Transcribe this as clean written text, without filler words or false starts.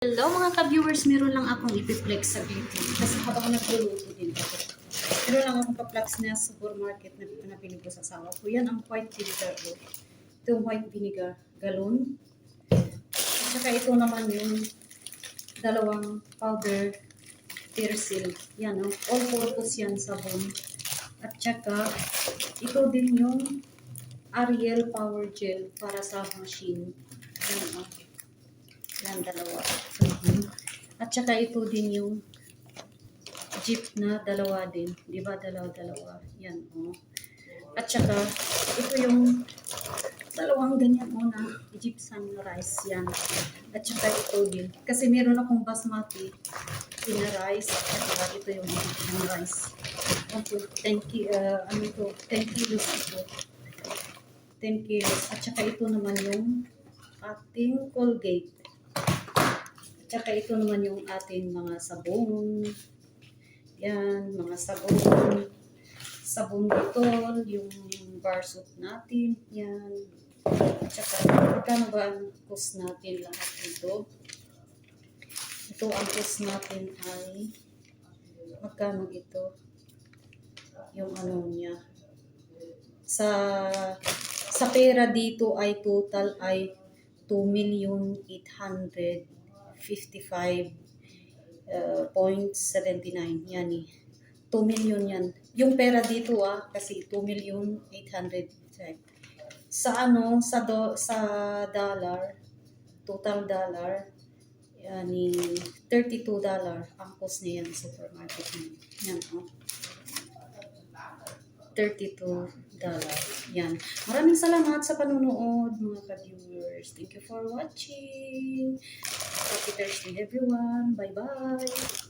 Hello mga ka-viewers, meron lang akong ipiplex sa dito. Kasi habang nagluluto din ako. Meron lang akong pa-plex na supermarket na pinapili ko sa asawa ko. Yan ang white vinegar. Ito yung white vinegar galon. At saka ito naman yung dalawang powder persil. Yan, all-purpose yan sabon. At saka ito din yung Ariel Power Gel para sa machine. Yan, yan, dalawa. At saka ito din yung jeep na dalawa din. Di ba? Dalawa. Yan, At saka, ito yung dalawang ganyan na Egyptian rice. Yan. At saka ito din. Kasi meron akong basmati na rice. At saka ito yung Egyptian rice. Okay, 10 kilos ito. 10 kilos. At saka ito naman yung ating Colgate. Tsaka ito naman yung ating mga sabon. Yan, mga sabon. Sabon Dettol, yung bar soap natin. Yan. Tsaka, magkano ba ang cost natin lahat ito? Ito ang cost natin ay, magkano ito? Yung ano niya. Sa pera dito ay total ay 2,855.79 yan eh. 2 million yan. Yung pera dito kasi 2,800. Sa dollar, total dollar, yan $32 ang cost niya sa supermarket niya. Yan $32. Yan. Maraming salamat sa panunood, mga ka-viewers. Thank you for watching. Happy Thursday, everyone. Bye-bye.